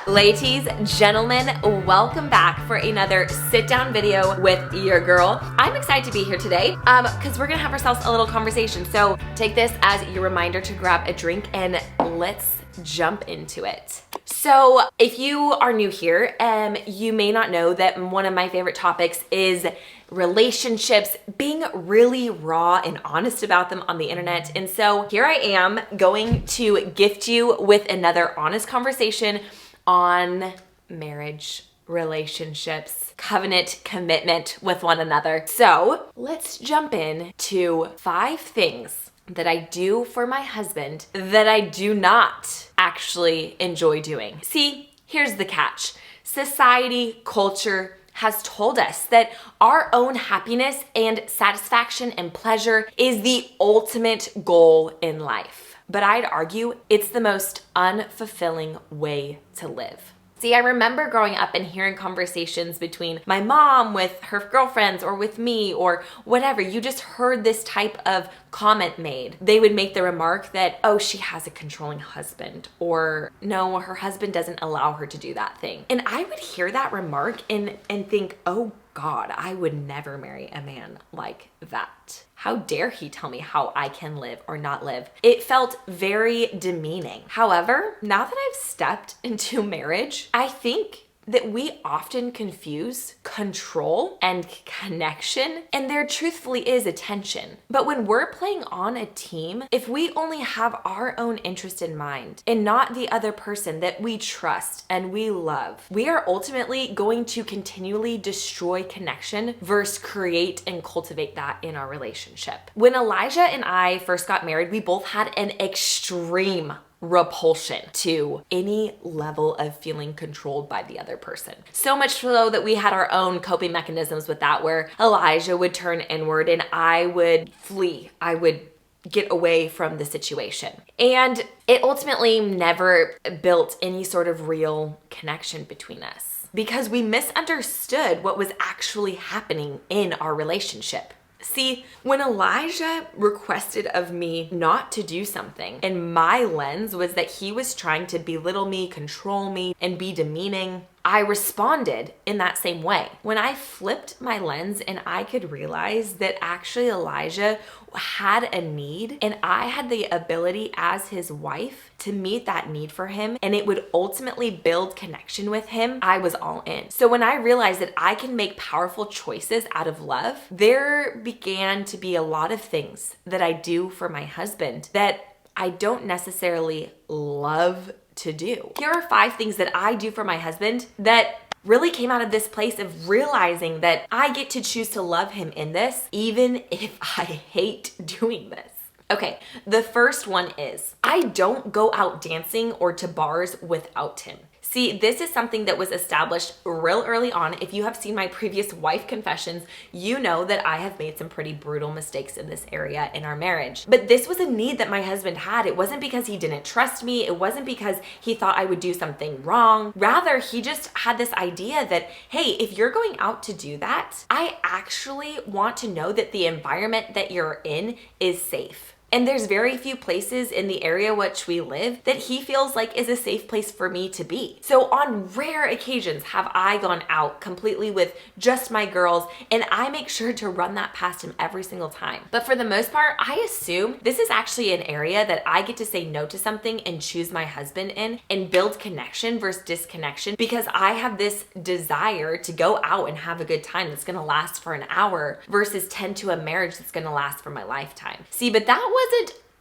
Ladies, gentlemen, welcome back for another sit-down video with your girl. I'm excited to be here today because we're gonna have ourselves a little conversation. So take this as your reminder to grab a drink and let's jump into it. So if you are new here, you may not know that one of my favorite topics is relationships, being really raw and honest about them on the internet. And so here I am going to gift you with another honest conversation on marriage, relationships, covenant, commitment with one another. So let's jump in to 5 things that I do for my husband that I do not actually enjoy doing. See, here's the catch. Society, culture has told us that our own happiness and satisfaction and pleasure is the ultimate goal in life. But I'd argue it's the most unfulfilling way to live. See, I remember growing up and hearing conversations between my mom with her girlfriends or with me or whatever. You just heard this type of comment made. They would make the remark that, oh, she has a controlling husband, or no, her husband doesn't allow her to do that thing. And I would hear that remark and think, oh God, I would never marry a man like that. How dare he tell me how I can live or not live? It felt very demeaning. However, now that I've stepped into marriage, I think that we often confuse control and connection, and there truthfully is a tension. But when we're playing on a team, if we only have our own interest in mind and not the other person that we trust and we love, we are ultimately going to continually destroy connection versus create and cultivate that in our relationship. When Elijah and I first got married, we both had an extreme repulsion to any level of feeling controlled by the other person. So much so that we had our own coping mechanisms with that, where Elijah would turn inward and I would flee. I would get away from the situation. And it ultimately never built any sort of real connection between us because we misunderstood what was actually happening in our relationship. See, when Elijah requested of me not to do something, and my lens was that he was trying to belittle me, control me, and be demeaning, I responded in that same way. When I flipped my lens and I could realize that actually Elijah had a need and I had the ability as his wife to meet that need for him and it would ultimately build connection with him, I was all in. So when I realized that I can make powerful choices out of love, there began to be a lot of things that I do for my husband that I don't necessarily love to do. Here are 5 things that I do for my husband that really came out of this place of realizing that I get to choose to love him in this, even if I hate doing this. Okay, the first one is I don't go out dancing or to bars without him. See, this is something that was established real early on. If you have seen my previous wife confessions, you know that I have made some pretty brutal mistakes in this area in our marriage. But this was a need that my husband had. It wasn't because he didn't trust me. It wasn't because he thought I would do something wrong. Rather, he just had this idea that, hey, if you're going out to do that, I actually want to know that the environment that you're in is safe. And there's very few places in the area which we live that he feels like is a safe place for me to be. So on rare occasions have I gone out completely with just my girls, and I make sure to run that past him every single time. But for the most part, I assume this is actually an area that I get to say no to something and choose my husband in and build connection versus disconnection, because I have this desire to go out and have a good time that's gonna last for an hour versus tend to a marriage that's gonna last for my lifetime. See, but that wasn't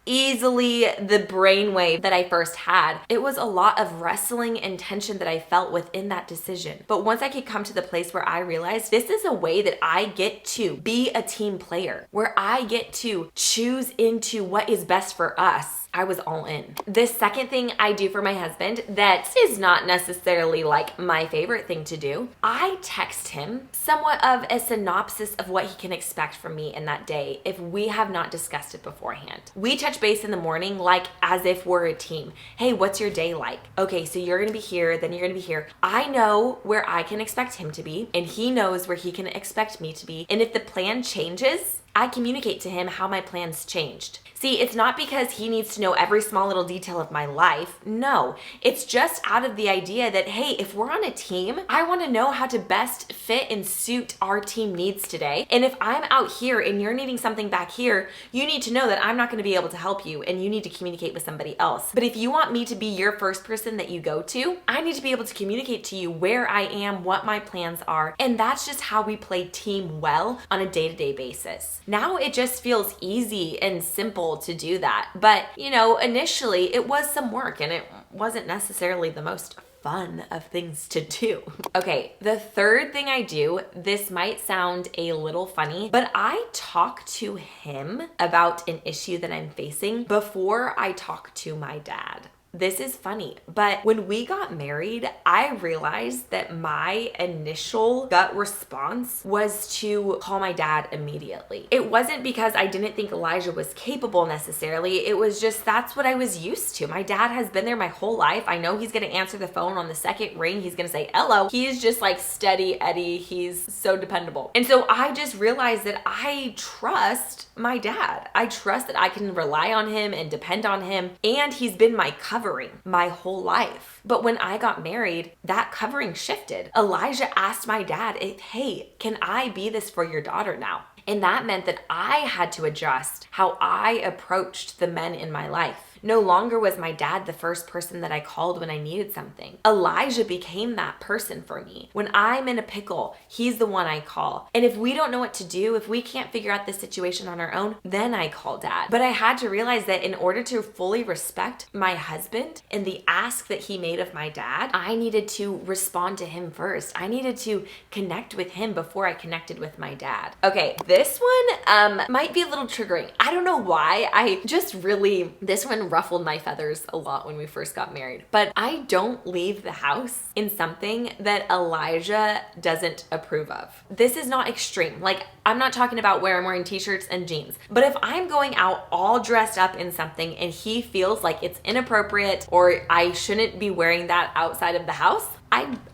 easily the brainwave that I first had. It was a lot of wrestling and tension that I felt within that decision. But once I could come to the place where I realized this is a way that I get to be a team player, where I get to choose into what is best for us, I was all in. The second thing I do for my husband that is not necessarily like my favorite thing to do, I text him somewhat of a synopsis of what he can expect from me in that day if we have not discussed it beforehand. We touch base in the morning like as if we're a team. Hey, what's your day like? Okay, so you're gonna be here, then you're gonna be here. I know where I can expect him to be, and he knows where he can expect me to be. And if the plan changes, I communicate to him how my plans changed. See, it's not because he needs to know every small little detail of my life. No, it's just out of the idea that, hey, if we're on a team, I want to know how to best fit and suit our team needs today. And if I'm out here and you're needing something back here, you need to know that I'm not going to be able to help you and you need to communicate with somebody else. But if you want me to be your first person that you go to, I need to be able to communicate to you where I am, what my plans are. And that's just how we play team well on a day-to-day basis. Now it just feels easy and simple to do that. But, initially it was some work and it wasn't necessarily the most fun of things to do. Okay, the third thing I do, this might sound a little funny, but I talk to him about an issue that I'm facing before I talk to my dad. This is funny, but when we got married, I realized that my initial gut response was to call my dad immediately. It wasn't because I didn't think Elijah was capable necessarily. It was just that's what I was used to. My dad has been there my whole life. I know he's gonna answer the phone on the second ring. He's gonna say hello. He's just like steady Eddie. He's so dependable. And so I just realized that I trust my dad. I trust that I can rely on him and depend on him. And he's been my covering my whole life. But when I got married, that covering shifted. Elijah asked my dad, hey, can I be this for your daughter now? And that meant that I had to adjust how I approached the men in my life. No longer was my dad the first person that I called when I needed something. Elijah became that person for me. When I'm in a pickle, he's the one I call. And if we don't know what to do, if we can't figure out the situation on our own, then I call dad. But I had to realize that in order to fully respect my husband and the ask that he made of my dad, I needed to respond to him first. I needed to connect with him before I connected with my dad. Okay, this one might be a little triggering. I don't know why. This one ruffled my feathers a lot when we first got married. But I don't leave the house in something that Elijah doesn't approve of. This is not extreme. Like, I'm not talking about where I'm wearing t-shirts and jeans. But if I'm going out all dressed up in something and he feels like it's inappropriate or I shouldn't be wearing that outside of the house,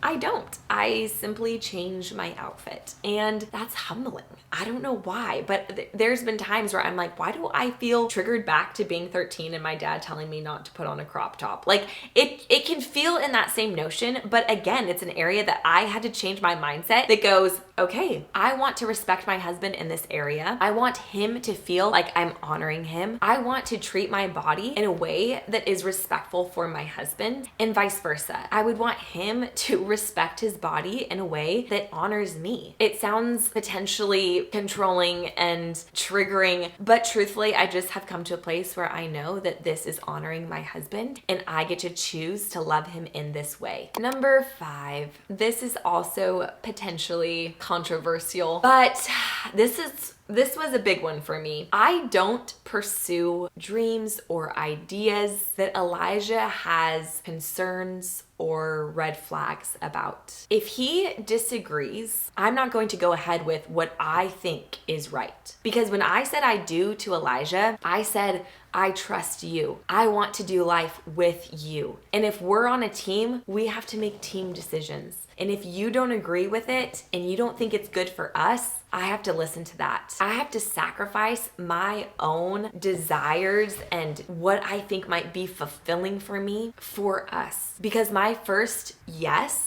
I don't. I simply change my outfit. And that's humbling. I don't know why, but there's been times where I'm like, why do I feel triggered back to being 13 and my dad telling me not to put on a crop top? Like it can feel in that same notion, but again, it's an area that I had to change my mindset that goes, okay, I want to respect my husband in this area. I want him to feel like I'm honoring him. I want to treat my body in a way that is respectful for my husband and vice versa. I would want him to respect his body in a way that honors me. It sounds potentially controlling and triggering, but truthfully, I just have come to a place where I know that this is honoring my husband and I get to choose to love him in this way. Number 5, this is also potentially controversial, but this was a big one for me. I don't pursue dreams or ideas that Elijah has concerns or red flags about. If he disagrees, I'm not going to go ahead with what I think is right. Because when I said I do to Elijah, I said, I trust you. I want to do life with you. And if we're on a team, we have to make team decisions. And if you don't agree with it and you don't think it's good for us, I have to listen to that. I have to sacrifice my own desires and what I think might be fulfilling for me for us. Because my first yes,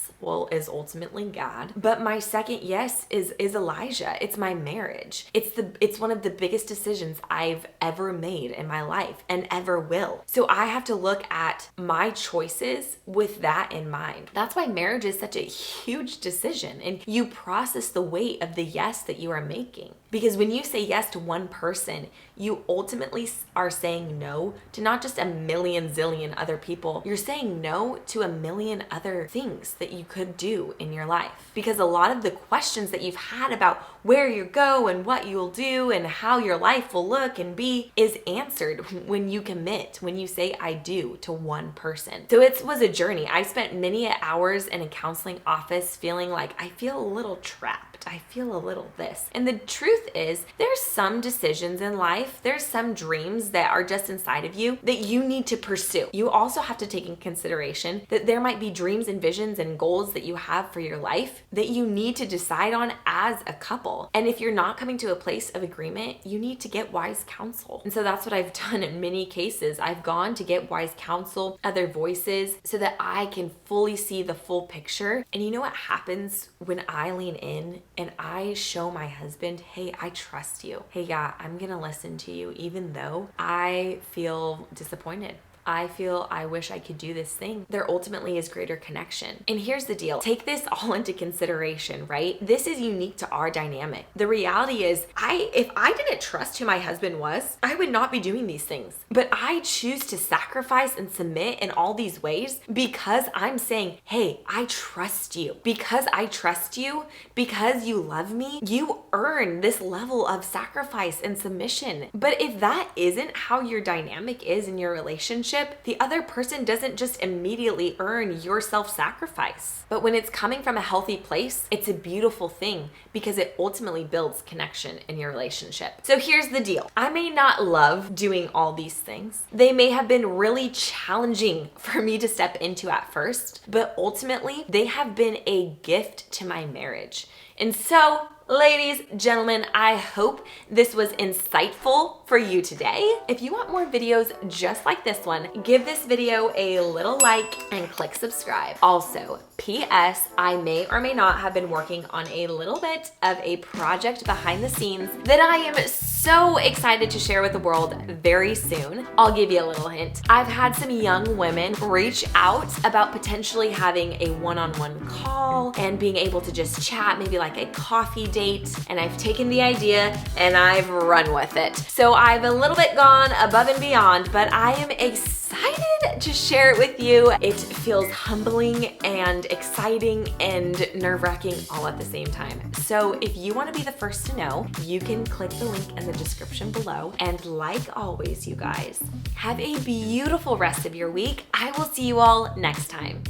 is ultimately God. But my second yes is Elijah. It's my marriage. It's one of the biggest decisions I've ever made in my life and ever will. So I have to look at my choices with that in mind. That's why marriage is such a huge decision, and you process the weight of the yes that you are making. Because when you say yes to one person, you ultimately are saying no to not just a million zillion other people. You're saying no to a million other things that you could do in your life. Because a lot of the questions that you've had about where you go and what you'll do and how your life will look and be is answered when you commit, when you say I do to one person. So it was a journey. I spent many hours in a counseling office feeling like I feel a little trapped. I feel a little this. And the truth is, there's some decisions in life, there's some dreams that are just inside of you that you need to pursue. You also have to take in consideration that there might be dreams and visions and goals goals that you have for your life that you need to decide on as a couple. And if you're not coming to a place of agreement, you need to get wise counsel. And so that's what I've done in many cases. I've gone to get wise counsel, other voices, so that I can fully see the full picture. And you know what happens when I lean in and I show my husband, hey, I trust you. Hey, yeah, I'm gonna listen to you, even though I feel disappointed. I feel I wish I could do this thing. There ultimately is greater connection. And here's the deal. Take this all into consideration, right? This is unique to our dynamic. The reality is, if I didn't trust who my husband was, I would not be doing these things. But I choose to sacrifice and submit in all these ways because I'm saying, hey, I trust you. Because I trust you, because you love me, you earn this level of sacrifice and submission. But if that isn't how your dynamic is in your relationship, the other person doesn't just immediately earn your self-sacrifice. But when it's coming from a healthy place, it's a beautiful thing because it ultimately builds connection in your relationship. So here's the deal. I may not love doing all these things. They may have been really challenging for me to step into at first, but ultimately they have been a gift to my marriage. And so, ladies, gentlemen, I hope this was insightful for you today. If you want more videos just like this one, give this video a little like and click subscribe. Also, P.S. I may or may not have been working on a little bit of a project behind the scenes that I am so excited to share with the world very soon. I'll give you a little hint. I've had some young women reach out about potentially having a one-on-one call and being able to just chat, maybe like a coffee date. And I've taken the idea and I've run with it. So I've a little bit gone above and beyond, but I am excited to share it with you. It feels humbling and exciting and nerve-wracking all at the same time. So if you want to be the first to know, you can click the link in the description below. And like always, you guys, have a beautiful rest of your week. I will see you all next time.